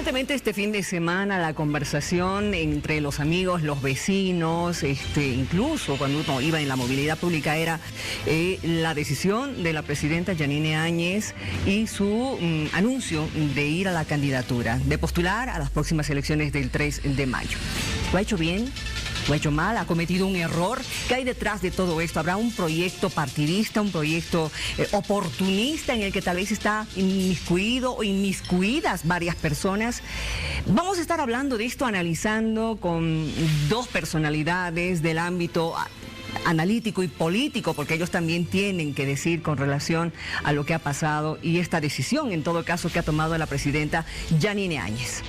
Evidentemente este fin de semana la conversación entre los amigos, los vecinos, incluso cuando uno iba en la movilidad pública era la decisión de la presidenta Yanine Áñez y su anuncio de ir a la candidatura, de postular a las próximas elecciones del 3 de mayo. ¿Lo ha hecho bien? ¿Lo ha hecho mal? ¿Ha cometido un error? ¿Qué hay detrás de todo esto? ¿Habrá un proyecto partidista, un proyecto oportunista en el que tal vez está inmiscuido o inmiscuidas varias personas? Vamos a estar hablando de esto, analizando con dos personalidades del ámbito analítico y político, porque ellos también tienen que decir con relación a lo que ha pasado y esta decisión, en todo caso, que ha tomado la presidenta Yanine Áñez.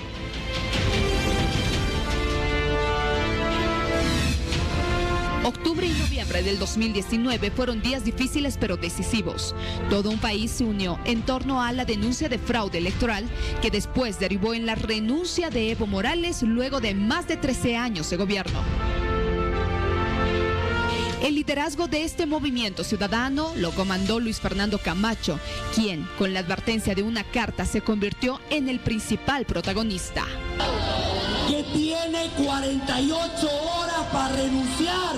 Octubre y noviembre del 2019 fueron días difíciles pero decisivos. Todo un país se unió en torno a la denuncia de fraude electoral que después derivó en la renuncia de Evo Morales luego de más de 13 años de gobierno. El liderazgo de este movimiento ciudadano lo comandó Luis Fernando Camacho, quien, con la advertencia de una carta, se convirtió en el principal protagonista. Que tiene 48 horas para renunciar.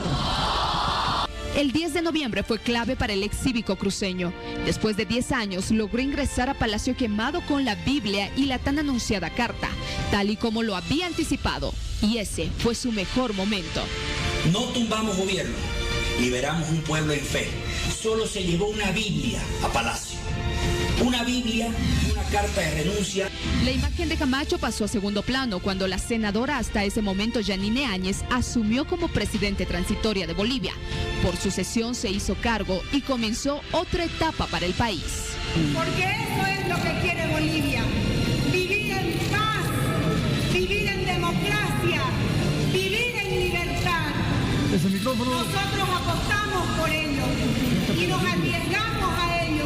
El 10 de noviembre fue clave para el ex cívico cruceño. Después de 10 años logró ingresar a Palacio Quemado con la Biblia y la tan anunciada carta, tal y como lo había anticipado. Y ese fue su mejor momento. No tumbamos gobierno, liberamos un pueblo en fe. Solo se llevó una Biblia a Palacio. Una Biblia y una carta de renuncia. La imagen de Camacho pasó a segundo plano cuando la senadora hasta ese momento Yanine Áñez asumió como presidente transitoria de Bolivia. Por sucesión se hizo cargo y comenzó otra etapa para el país. Porque eso es lo que quiere Bolivia. Vivir en paz, vivir en democracia, vivir en libertad. Nosotros apostamos por ello y nos arriesgamos a ello.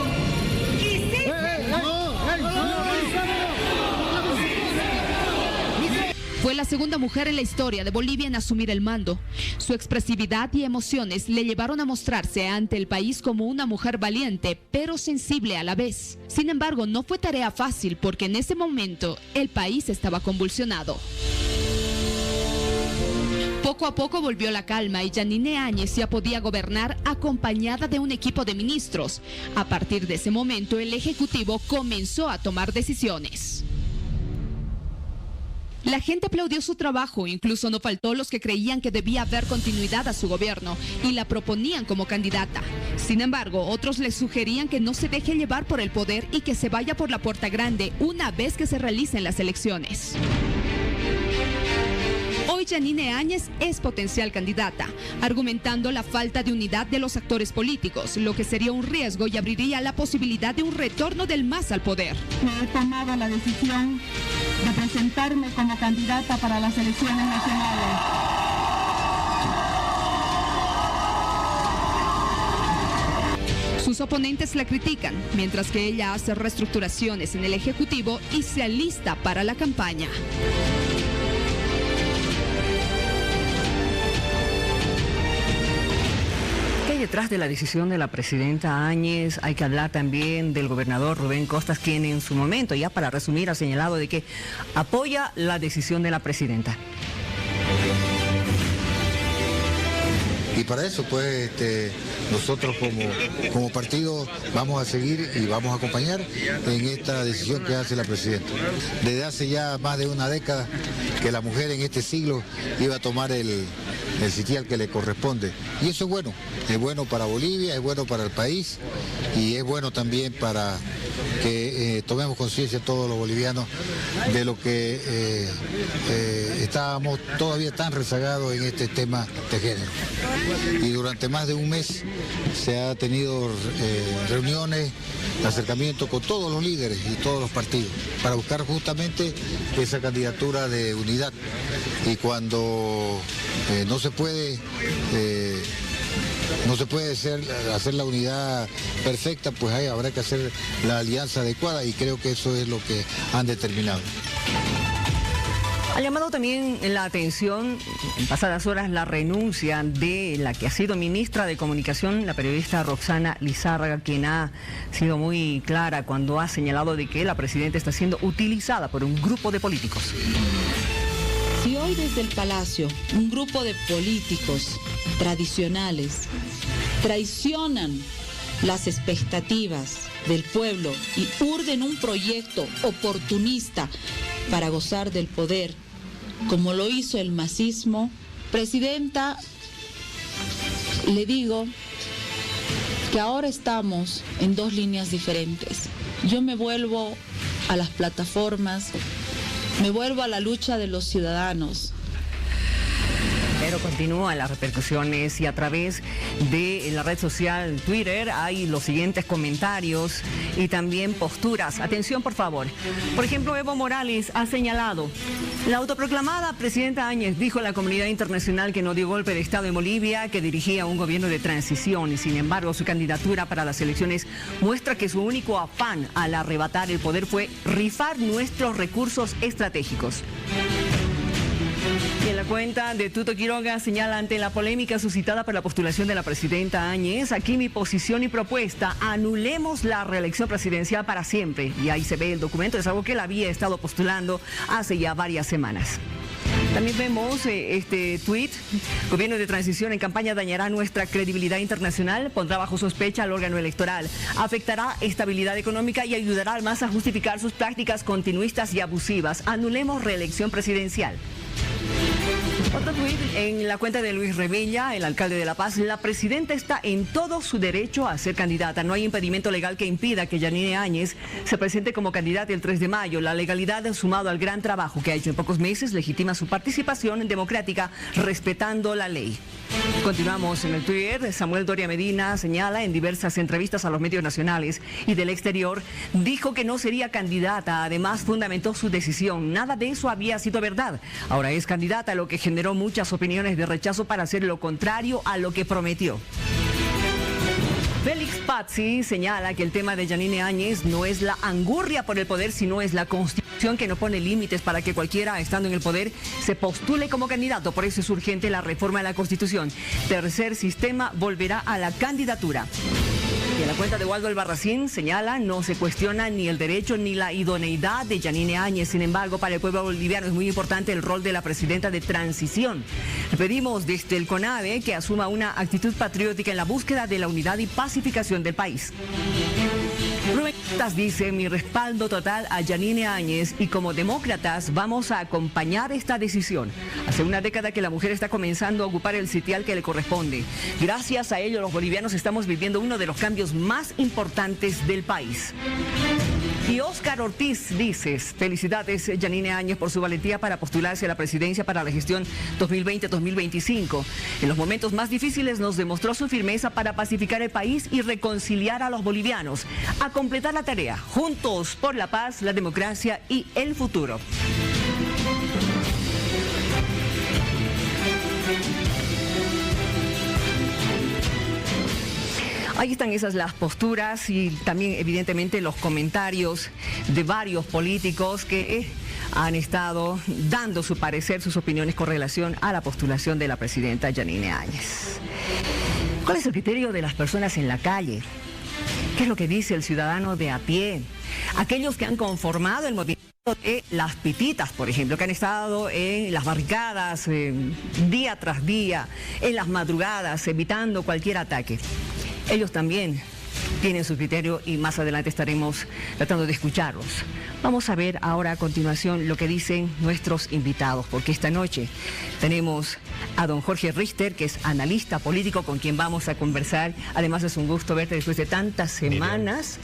Fue la segunda mujer en la historia de Bolivia en asumir el mando. Su expresividad y emociones le llevaron a mostrarse ante el país como una mujer valiente, pero sensible a la vez. Sin embargo, no fue tarea fácil porque en ese momento el país estaba convulsionado. Poco a poco volvió la calma y Yanine Áñez ya podía gobernar acompañada de un equipo de ministros. A partir de ese momento, el Ejecutivo comenzó a tomar decisiones. La gente aplaudió su trabajo, incluso no faltó los que creían que debía haber continuidad a su gobierno y la proponían como candidata. Sin embargo, otros le sugerían que no se deje llevar por el poder y que se vaya por la puerta grande una vez que se realicen las elecciones. Hoy Yanine Áñez es potencial candidata, argumentando la falta de unidad de los actores políticos, lo que sería un riesgo y abriría la posibilidad de un retorno del MAS al poder. He tomado la decisión de presentarme como candidata para las elecciones nacionales. Sus oponentes la critican, mientras que ella hace reestructuraciones en el Ejecutivo y se alista para la campaña. Detrás de la decisión de la presidenta Áñez hay que hablar también del gobernador Rubén Costas, quien en su momento, ya para resumir, ha señalado de que apoya la decisión de la presidenta. Y para eso, pues, nosotros como partido vamos a seguir y vamos a acompañar en esta decisión que hace la presidenta. Desde hace ya más de una década que la mujer en este siglo iba a tomar el sitial que le corresponde. Y eso es bueno para Bolivia, es bueno para el país y es bueno también para que tomemos conciencia todos los bolivianos de lo que estábamos todavía tan rezagados en este tema de género. Y durante más de un mes se ha tenido reuniones, acercamientos con todos los líderes y todos los partidos para buscar justamente esa candidatura de unidad. Y cuando no se puede hacer la unidad perfecta, pues ahí habrá que hacer la alianza adecuada y creo que eso es lo que han determinado. Ha llamado también la atención en pasadas horas la renuncia de la que ha sido ministra de Comunicación, la periodista Roxana Lizárraga, quien ha sido muy clara cuando ha señalado de que la presidenta está siendo utilizada por un grupo de políticos. Si hoy desde el Palacio un grupo de políticos tradicionales traicionan las expectativas del pueblo y urden un proyecto oportunista para gozar del poder, como lo hizo el masismo, presidenta, le digo que ahora estamos en dos líneas diferentes. Yo me vuelvo a las plataformas, me vuelvo a la lucha de los ciudadanos. Pero continúan las repercusiones y a través de la red social Twitter hay los siguientes comentarios y también posturas. Atención, por favor. Por ejemplo, Evo Morales ha señalado: la autoproclamada presidenta Áñez dijo a la comunidad internacional que no dio golpe de Estado en Bolivia, que dirigía un gobierno de transición, y sin embargo su candidatura para las elecciones muestra que su único afán al arrebatar el poder fue rifar nuestros recursos estratégicos. Y en la cuenta de Tuto Quiroga señala: ante la polémica suscitada por la postulación de la presidenta Áñez, aquí mi posición y propuesta: anulemos la reelección presidencial para siempre. Y ahí se ve el documento, es algo que él había estado postulando hace ya varias semanas. También vemos este tuit: gobierno de transición en campaña dañará nuestra credibilidad internacional, pondrá bajo sospecha al órgano electoral, afectará estabilidad económica y ayudará al MAS a justificar sus prácticas continuistas y abusivas. Anulemos reelección presidencial. Otro tuit en la cuenta de Luis Revilla, el alcalde de La Paz: la presidenta está en todo su derecho a ser candidata. No hay impedimento legal que impida que Yanine Áñez se presente como candidata el 3 de mayo. La legalidad, sumado al gran trabajo que ha hecho en pocos meses, legitima su participación democrática respetando la ley. Continuamos en el Twitter. Samuel Doria Medina señala en diversas entrevistas a los medios nacionales y del exterior, dijo que no sería candidata. Además, fundamentó su decisión. Nada de eso había sido verdad. Ahora es candidata, lo que generó muchas opiniones de rechazo para hacer lo contrario a lo que prometió. Félix Pazzi señala que el tema de Yanine Áñez no es la angurria por el poder, sino es la Constitución, que no pone límites para que cualquiera, estando en el poder, se postule como candidato. Por eso es urgente la reforma de la Constitución. Tercer sistema volverá a la candidatura. Y en la cuenta de Waldo Albarracín señala: no se cuestiona ni el derecho ni la idoneidad de Yanine Áñez. Sin embargo, para el pueblo boliviano es muy importante el rol de la presidenta de transición. Pedimos desde el CONAVE que asuma una actitud patriótica en la búsqueda de la unidad y pacificación del país. Rubén dice: mi respaldo total a Yanine Áñez, y como demócratas vamos a acompañar esta decisión. Hace una década que la mujer está comenzando a ocupar el sitial que le corresponde. Gracias a ello, los bolivianos estamos viviendo uno de los cambios más importantes del país. Y Óscar Ortiz dice: felicidades Yanine Áñez por su valentía para postularse a la presidencia para la gestión 2020-2025. En los momentos más difíciles nos demostró su firmeza para pacificar el país y reconciliar a los bolivianos. A completar la tarea, juntos por la paz, la democracia y el futuro. Ahí están esas las posturas y también evidentemente los comentarios de varios políticos que han estado dando su parecer, sus opiniones con relación a la postulación de la presidenta Yanine Áñez. ¿Cuál es el criterio de las personas en la calle? ¿Qué es lo que dice el ciudadano de a pie? Aquellos que han conformado el movimiento de las pititas, por ejemplo, que han estado en las barricadas día tras día, en las madrugadas, evitando cualquier ataque. Ellos también tienen su criterio y más adelante estaremos tratando de escucharlos. Vamos a ver ahora a continuación lo que dicen nuestros invitados, porque esta noche tenemos a don Jorge Richter, que es analista político, con quien vamos a conversar. Además, es un gusto verte después de tantas semanas.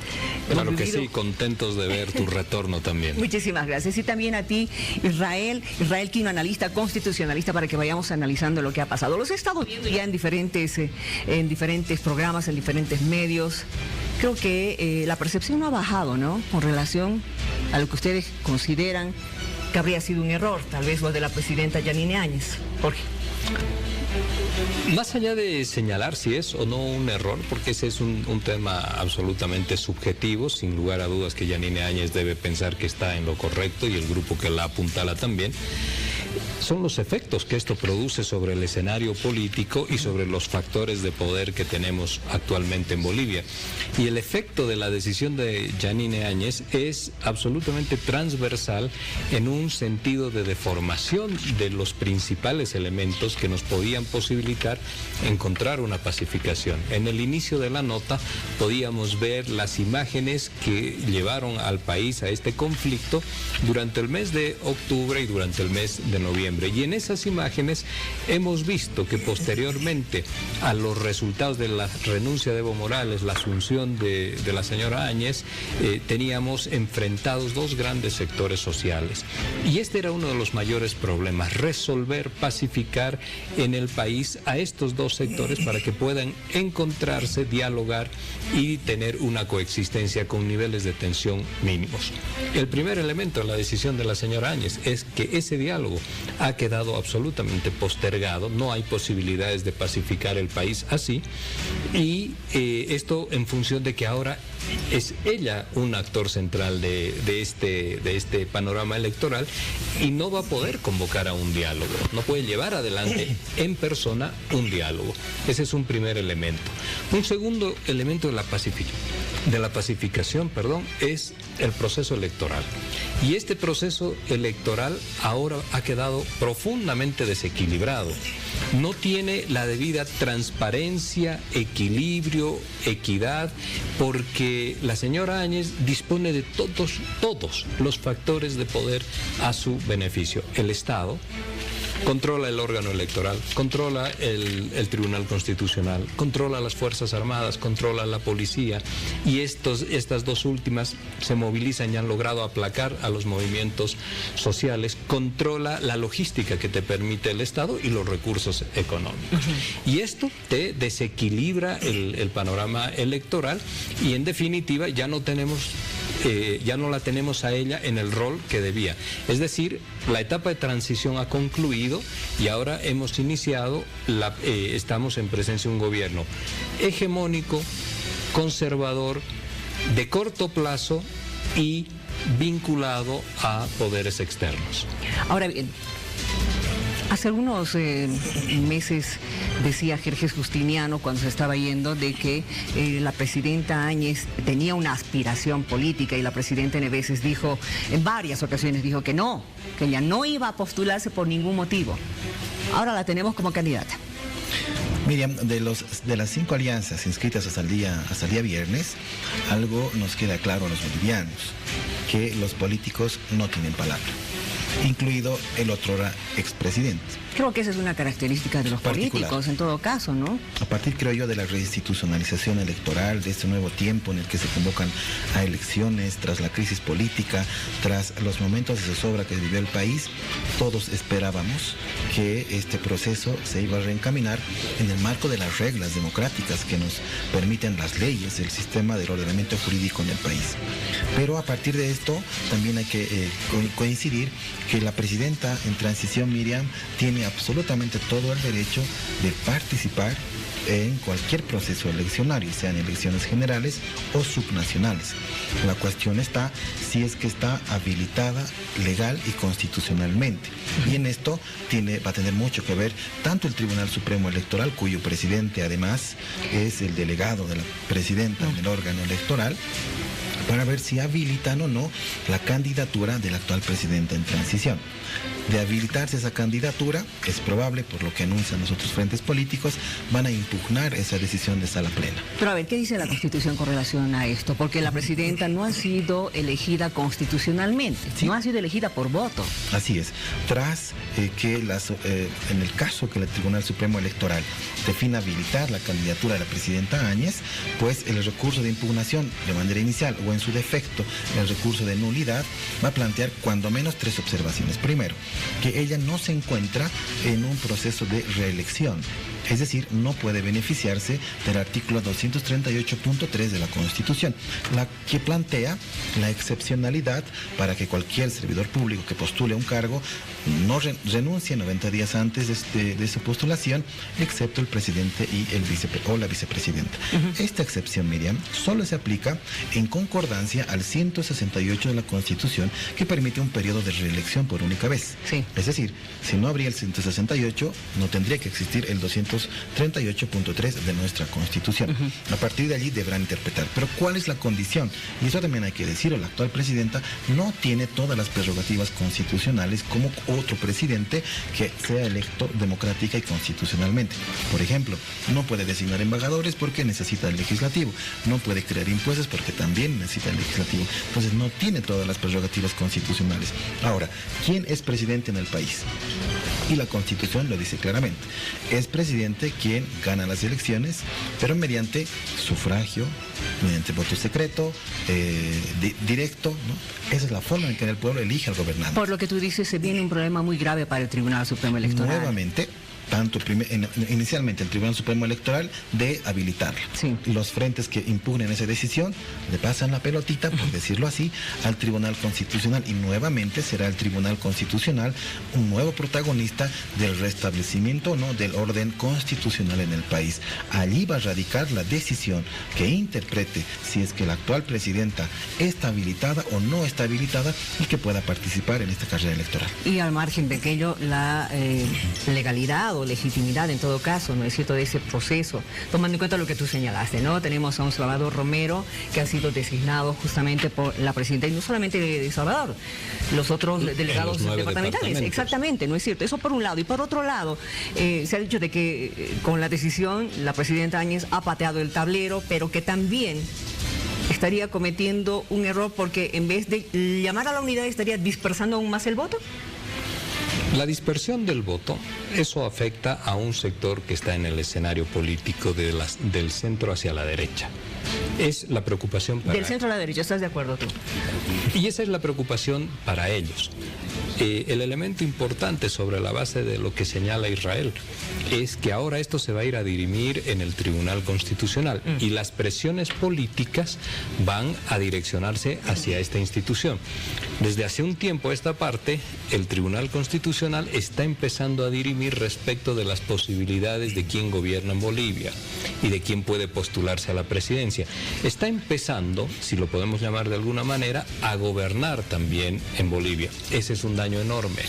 Claro que sí, contentos de ver tu retorno también. Muchísimas gracias. Y también a ti, Israel Quino, analista constitucionalista, para que vayamos analizando lo que ha pasado. Los he estado viendo ya en diferentes programas, en diferentes medios. Creo que la percepción no ha bajado, ¿no? Con relación a lo que ustedes consideran que habría sido un error, tal vez lo de la presidenta Yanine Áñez. Jorge. Más allá de señalar si es o no un error, porque ese es un tema absolutamente subjetivo, sin lugar a dudas que Yanine Áñez debe pensar que está en lo correcto y el grupo que la apuntala también, son los efectos que esto produce sobre el escenario político y sobre los factores de poder que tenemos actualmente en Bolivia. Y el efecto de la decisión de Yanine Áñez es absolutamente transversal en un sentido de deformación de los principales elementos que nos podían posibilitar encontrar una pacificación. En el inicio de la nota podíamos ver las imágenes que llevaron al país a este conflicto durante el mes de octubre y durante el mes de noviembre. Y en esas imágenes hemos visto que posteriormente a los resultados de la renuncia de Evo Morales, la asunción de la señora Áñez, teníamos enfrentados dos grandes sectores sociales. Y este era uno de los mayores problemas, resolver, pacificar en el país a estos dos sectores para que puedan encontrarse, dialogar y tener una coexistencia con niveles de tensión mínimos. El primer elemento de la decisión de la señora Áñez es que ese diálogo ha quedado absolutamente postergado, no hay posibilidades de pacificar el país así, y esto en función de que ahora es ella un actor central de este panorama electoral y no va a poder convocar a un diálogo, no puede llevar adelante en persona un diálogo. Ese es un primer elemento. Un segundo elemento de la pacificación, es el proceso electoral. Y este proceso electoral ahora ha quedado profundamente desequilibrado. No tiene la debida transparencia, equilibrio, equidad, porque la señora Áñez dispone de todos los factores de poder a su beneficio. El Estado controla el órgano electoral, controla el Tribunal Constitucional, controla las Fuerzas Armadas, controla la policía, y estas dos últimas se movilizan y han logrado aplacar a los movimientos sociales, controla la logística que te permite el Estado y los recursos económicos. Y esto te desequilibra el panorama electoral y en definitiva ya no la tenemos a ella en el rol que debía. Es decir, la etapa de transición ha concluido y ahora hemos iniciado, estamos en presencia de un gobierno hegemónico, conservador, de corto plazo y vinculado a poderes externos. Ahora bien, hace algunos meses decía Jerjes Justiniano, cuando se estaba yendo, de que la presidenta Áñez tenía una aspiración política, y la presidenta Neveses dijo, en varias ocasiones dijo que no, que ella no iba a postularse por ningún motivo. Ahora la tenemos como candidata. Miriam, de las 5 alianzas inscritas hasta el día viernes, algo nos queda claro a los bolivianos, que los políticos no tienen palabra, incluido el otrora expresidente. Creo que esa es una característica de los políticos en todo caso, ¿no? A partir, creo yo, de la reinstitucionalización electoral, de este nuevo tiempo en el que se convocan a elecciones, tras la crisis política, tras los momentos de zozobra que vivió el país, todos esperábamos que este proceso se iba a reencaminar en el marco de las reglas democráticas que nos permiten las leyes, el sistema del ordenamiento jurídico en el país. Pero a partir de esto también hay que coincidir que la presidenta en transición, Miriam, tiene absolutamente todo el derecho de participar en cualquier proceso eleccionario, sean elecciones generales o subnacionales. La cuestión está si es que está habilitada legal y constitucionalmente. Y en esto va a tener mucho que ver tanto el Tribunal Supremo Electoral, cuyo presidente además es el delegado de la presidenta del órgano electoral, para ver si habilitan o no la candidatura del actual presidente en transición. De habilitarse esa candidatura, es probable, por lo que anuncian los otros frentes políticos, van a impugnar esa decisión de sala plena. Pero a ver, ¿qué dice la Constitución con relación a esto? Porque la presidenta no ha sido elegida constitucionalmente, ¿sí? No ha sido elegida por voto. Así es. Tras que en el caso que el Tribunal Supremo Electoral defina habilitar la candidatura de la presidenta Áñez, pues el recurso de impugnación de manera inicial o o en su defecto el recurso de nulidad, va a plantear cuando menos 3 observaciones. Primero, que ella no se encuentra en un proceso de reelección. Es decir, no puede beneficiarse del artículo 238.3 de la Constitución, la que plantea la excepcionalidad para que cualquier servidor público que postule un cargo no renuncie 90 días antes de su postulación, excepto el presidente y o la vicepresidenta. Esta excepción, Miriam, solo se aplica en concordancia al 168 de la Constitución, que permite un periodo de reelección por única vez. Sí. Es decir, si no habría el 168, no tendría que existir el 238.3 de nuestra Constitución. A partir de allí deberán interpretar. Pero ¿cuál es la condición? Y eso también hay que decirlo, la actual presidenta no tiene todas las prerrogativas constitucionales como otro presidente que sea electo democrática y constitucionalmente. Por ejemplo, no puede designar embajadores porque necesita el legislativo, no puede crear impuestos porque también necesita el legislativo. Entonces no tiene todas las prerrogativas constitucionales. Ahora, ¿quién es presidente en el país? Y la Constitución lo dice claramente. Es presidente quien gana las elecciones, pero mediante sufragio, mediante voto secreto, directo, ¿no? Esa es la forma en que el pueblo elige al gobernante. Por lo que tú dices, se viene un problema muy grave para el Tribunal Supremo Electoral. Nuevamente, inicialmente el Tribunal Supremo Electoral de habilitarla. Sí. Los frentes que impugnen esa decisión le pasan la pelotita, por decirlo así, al Tribunal Constitucional, y nuevamente será el Tribunal Constitucional un nuevo protagonista del restablecimiento o no del orden constitucional en el país. Allí va a radicar la decisión que interprete si es que la actual presidenta está habilitada o no está habilitada y que pueda participar en esta carrera electoral. Y al margen de aquello, la legalidad o legitimidad en todo caso, ¿no es cierto?, de ese proceso, tomando en cuenta lo que tú señalaste, ¿no? Tenemos a un Salvador Romero que ha sido designado justamente por la presidenta, y no solamente de Salvador, los otros delegados departamentales, exactamente, ¿no es cierto? Eso por un lado, y por otro lado, se ha dicho de que con la decisión la presidenta Áñez ha pateado el tablero, pero que también estaría cometiendo un error porque en vez de llamar a la unidad estaría dispersando aún más el voto. La dispersión del voto, eso afecta a un sector que está en el escenario político del centro hacia la derecha. Es la preocupación para... Del centro a la derecha, ¿estás de acuerdo tú? Y esa es la preocupación para ellos. El elemento importante sobre la base de lo que señala Israel es que ahora esto se va a ir a dirimir en el Tribunal Constitucional y las presiones políticas van a direccionarse hacia esta institución. Desde hace un tiempo a esta parte, el Tribunal Constitucional está empezando a dirimir respecto de las posibilidades de quién gobierna en Bolivia y de quién puede postularse a la presidencia. Está empezando, si lo podemos llamar de alguna manera, a gobernar también en Bolivia. Ese es un daño enorme,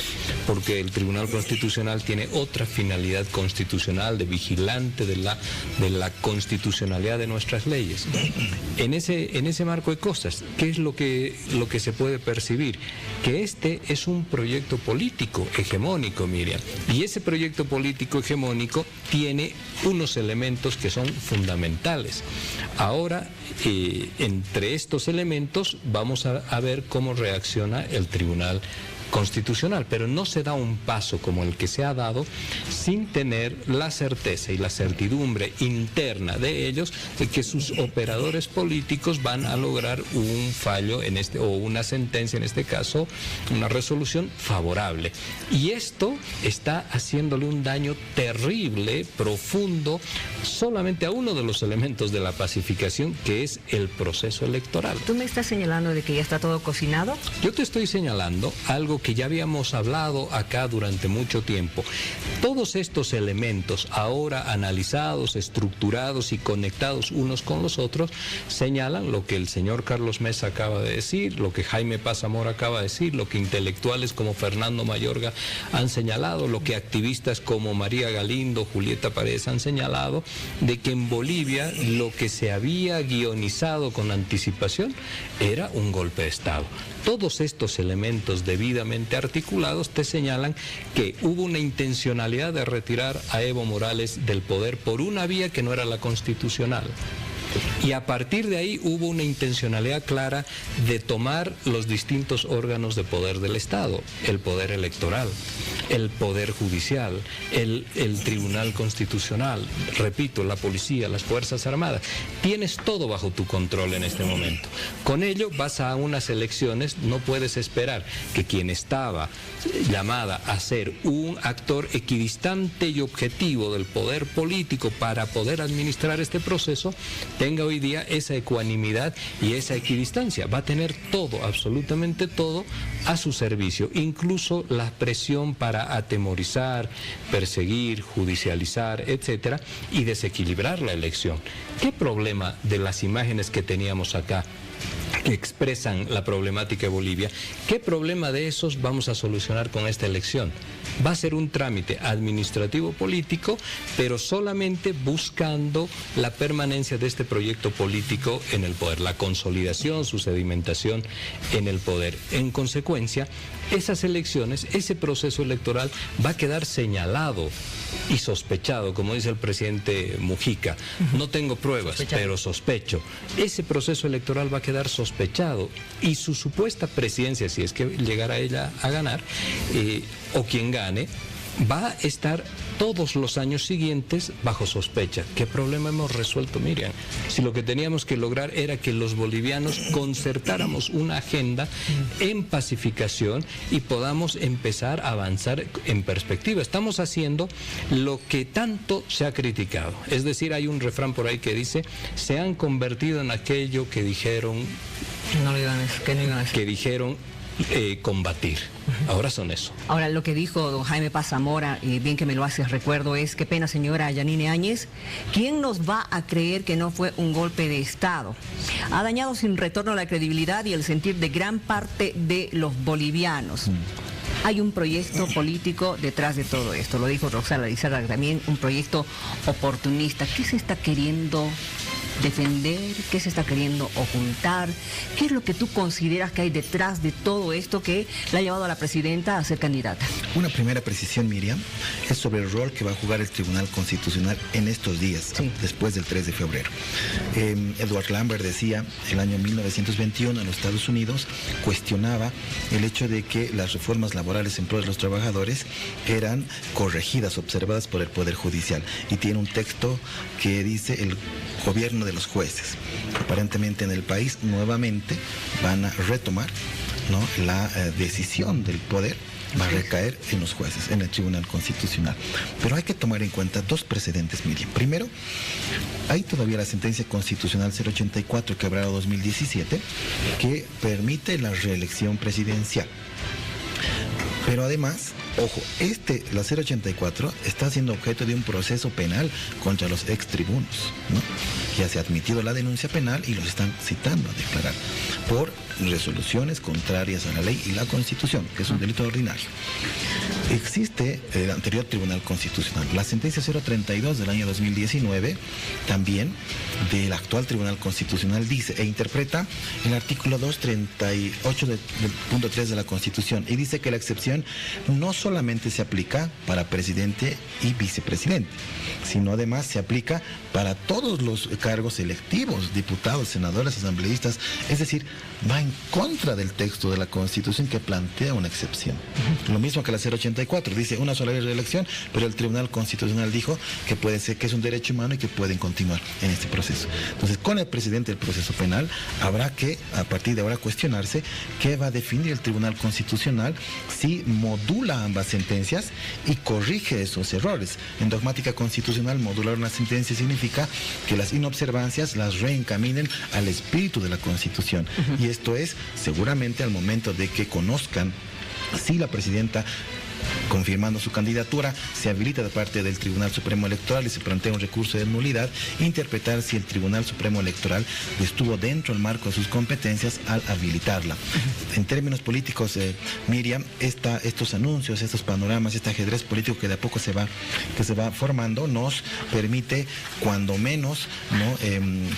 porque el Tribunal Constitucional tiene otra finalidad constitucional de vigilante de la constitucionalidad de nuestras leyes. En ese marco de cosas, ¿qué es lo que se puede percibir? Que este es un proyecto político hegemónico, Miriam, y ese proyecto político hegemónico tiene unos elementos que son fundamentales. Ahora, entre estos elementos vamos a ver cómo reacciona el Tribunal Constitucional, pero no se da un paso como el que se ha dado sin tener la certeza y la certidumbre interna de ellos de que sus operadores políticos van a lograr un fallo o una sentencia, en este caso una resolución favorable. Y esto está haciéndole un daño terrible, profundo, solamente a uno de los elementos de la pacificación, que es el proceso electoral. ¿Tú me estás señalando de que ya está todo cocinado? Yo te estoy señalando algo que ya habíamos hablado acá durante mucho tiempo. Todos estos elementos, ahora analizados, estructurados y conectados unos con los otros, señalan lo que el señor Carlos Mesa acaba de decir, lo que Jaime Paz Zamora acaba de decir, lo que intelectuales como Fernando Mayorga han señalado, lo que activistas como María Galindo, Julieta Paredes han señalado, de que en Bolivia lo que se había guionizado con anticipación era un golpe de Estado. Todos estos elementos debidamente articulados te señalan que hubo una intencionalidad de retirar a Evo Morales del poder por una vía que no era la constitucional. Y a partir de ahí hubo una intencionalidad clara de tomar los distintos órganos de poder del Estado, el poder electoral, el poder judicial, el Tribunal Constitucional, repito, la policía, las Fuerzas Armadas. Tienes todo bajo tu control en este momento. Con ello vas a unas elecciones, no puedes esperar que quien estaba llamada a ser un actor equidistante y objetivo del poder político para poder administrar este proceso tenga hoy día esa ecuanimidad y esa equidistancia. Va a tener todo, absolutamente todo, a su servicio, incluso la presión para atemorizar, perseguir, judicializar, etcétera, y desequilibrar la elección. ¿Qué problema de las imágenes que teníamos acá que expresan la problemática de Bolivia, qué problema de esos vamos a solucionar con esta elección? Va a ser un trámite administrativo político, pero solamente buscando la permanencia de este proyecto político en el poder, la consolidación, su sedimentación en el poder. En consecuencia, esas elecciones, ese proceso electoral va a quedar señalado y sospechado, como dice el presidente Mujica. No tengo pruebas, pero sospecho. Ese proceso electoral va a quedar sospechado y su supuesta presidencia, si es que llegara ella a ganar, o quien gane, va a estar todos los años siguientes bajo sospecha. ¿Qué problema hemos resuelto, Miriam? Si lo que teníamos que lograr era que los bolivianos concertáramos una agenda en pacificación y podamos empezar a avanzar en perspectiva. Estamos haciendo lo que tanto se ha criticado. Es decir, hay un refrán por ahí que dice, se han convertido en aquello que dijeron... que dijeron combatir. Ahora son eso. Ahora, lo que dijo don Jaime Paz Zamora, y bien que me lo haces recuerdo, es, qué pena señora Yanine Áñez, ¿quién nos va a creer que no fue un golpe de Estado? Ha dañado sin retorno la credibilidad y el sentir de gran parte de los bolivianos. Hay un proyecto político detrás de todo esto, lo dijo Roxana Lizárraga también, un proyecto oportunista. ¿Qué se está queriendo defender? ¿Qué se está queriendo ocultar? ¿Qué es lo que tú consideras que hay detrás de todo esto que la ha llevado a la presidenta a ser candidata? Una primera precisión, Miriam, es sobre el rol que va a jugar el Tribunal Constitucional en estos días, después del 3 de febrero. Edward Lambert decía, el año 1921 en los Estados Unidos, cuestionaba el hecho de que las reformas laborales en pro de los trabajadores eran corregidas, observadas por el Poder Judicial. Y tiene un texto que dice el gobierno de los jueces. Aparentemente en el país nuevamente van a retomar, ¿no?, la decisión del poder va a recaer en los jueces, en el Tribunal Constitucional. Pero hay que tomar en cuenta dos precedentes, Miriam. Primero, hay todavía la sentencia constitucional 084 quebrada 2017 que permite la reelección presidencial. Pero además, ojo, la 084 está siendo objeto de un proceso penal contra los extribunos, ¿no? Ya se ha admitido la denuncia penal y los están citando a declarar por resoluciones contrarias a la ley y la Constitución, que es un delito ordinario. Existe el anterior Tribunal Constitucional. La sentencia 032 del año 2019, también del actual Tribunal Constitucional, dice e interpreta el artículo 238 del punto 3 de la Constitución y dice que la excepción no solamente se aplica para presidente y vicepresidente, sino además se aplica para todos los cargos electivos, diputados, senadores, asambleístas, es decir, va en contra del texto de la Constitución que plantea una excepción. Lo mismo que la 084, dice una sola vez de reelección, pero el Tribunal Constitucional dijo que puede ser, que es un derecho humano y que pueden continuar en este proceso. Entonces, con el presidente del proceso penal, habrá que, a partir de ahora, cuestionarse qué va a definir el Tribunal Constitucional, si modula ambas sentencias y corrige esos errores. En dogmática constitucional, modular una sentencia significa que las inobservancias las reencaminen al espíritu de la Constitución. Y esto es, seguramente, al momento de que conozcan si la presidenta, confirmando su candidatura, se habilita de parte del Tribunal Supremo Electoral y se plantea un recurso de nulidad, interpretar si el Tribunal Supremo Electoral estuvo dentro del marco de sus competencias al habilitarla. En términos políticos, Miriam, estos anuncios, estos panoramas, este ajedrez político que de a poco se va formando, nos permite, cuando menos, ¿no?,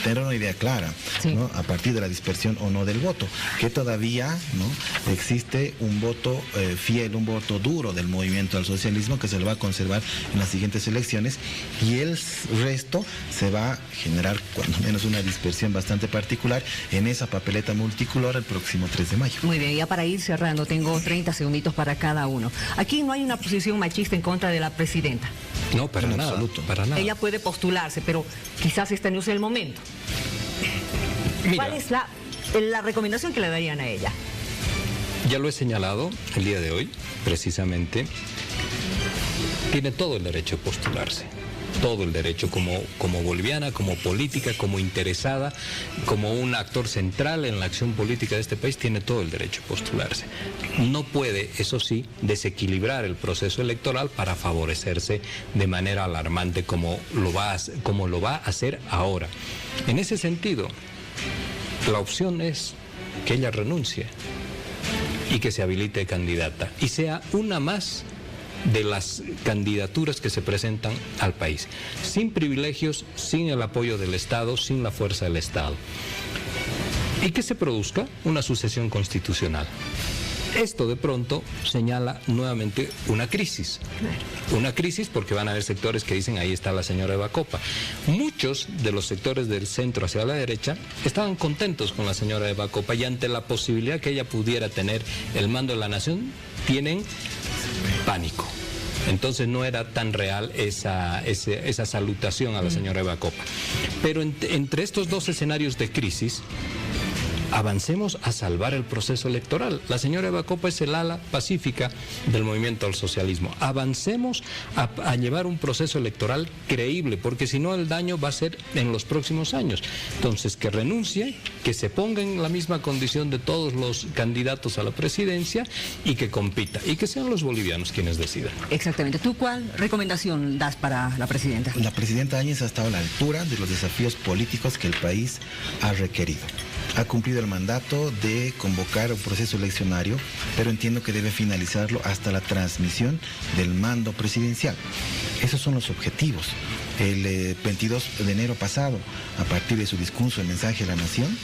tener una idea clara, ¿no?, a partir de la dispersión o no del voto, que todavía, ¿no?, existe un voto fiel, un voto duro del movimiento al socialismo que se lo va a conservar en las siguientes elecciones, y el resto se va a generar cuando menos una dispersión bastante particular en esa papeleta multicolor el próximo 3 de mayo. Muy bien, ya para ir cerrando, tengo 30 segunditos para cada uno. Aquí no hay una posición machista en contra de la presidenta. No, para nada, absoluto. Para nada. Ella puede postularse, pero quizás este no es el momento. Mira, ¿Cuál es la recomendación que le darían a ella? ya lo he señalado el día de hoy, precisamente. Tiene todo el derecho de postularse. Todo el derecho, como boliviana, como política, como interesada, como un actor central en la acción política de este país, tiene todo el derecho de postularse. No puede, eso sí, desequilibrar el proceso electoral para favorecerse de manera alarmante como lo va a hacer ahora. En ese sentido, la opción es que ella renuncie y que se habilite candidata y sea una más de las candidaturas que se presentan al país, sin privilegios, sin el apoyo del Estado, sin la fuerza del Estado, y que se produzca una sucesión constitucional. Esto de pronto señala nuevamente una crisis porque van a haber sectores que dicen ahí está la señora Eva Copa. Muchos de los sectores del centro hacia la derecha estaban contentos con la señora Eva Copa y ante la posibilidad que ella pudiera tener el mando de la nación, tienen pánico. Entonces no era tan real esa salutación a la señora Eva Copa. Pero entre estos dos escenarios de crisis, avancemos a salvar el proceso electoral. La señora Eva Copa es el ala pacífica del movimiento al socialismo. Avancemos a llevar un proceso electoral creíble, porque si no el daño va a ser en los próximos años. Entonces, que renuncie, que se ponga en la misma condición de todos los candidatos a la presidencia y que compita, y que sean los bolivianos quienes decidan. Exactamente. ¿Tú cuál recomendación das para la presidenta? La presidenta Áñez ha estado a la altura de los desafíos políticos que el país ha requerido. Ha cumplido el mandato de convocar un proceso eleccionario, pero entiendo que debe finalizarlo hasta la transmisión del mando presidencial. Esos son los objetivos. El 22 de enero pasado, a partir de su discurso, el mensaje a la nación,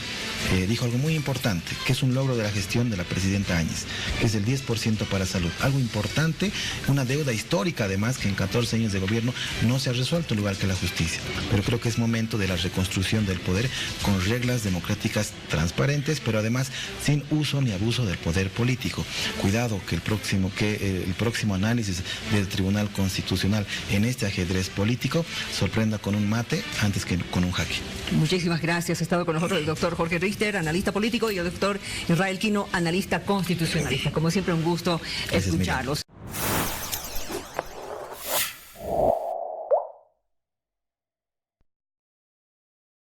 dijo algo muy importante, que es un logro de la gestión de la presidenta Áñez, que es el 10% para salud. Algo importante, una deuda histórica además, que en 14 años de gobierno no se ha resuelto, al igual que la justicia. Pero creo que es momento de la reconstrucción del poder con reglas democráticas transparentes, pero además sin uso ni abuso del poder político. Cuidado que el próximo análisis del Tribunal Constitucional en este ajedrez político sorprenda con un mate antes que con un jaque. Muchísimas gracias. Ha estado con nosotros el doctor Jorge Richter, analista político, y el doctor Israel Quino, analista constitucionalista. Como siempre, un gusto escucharlos.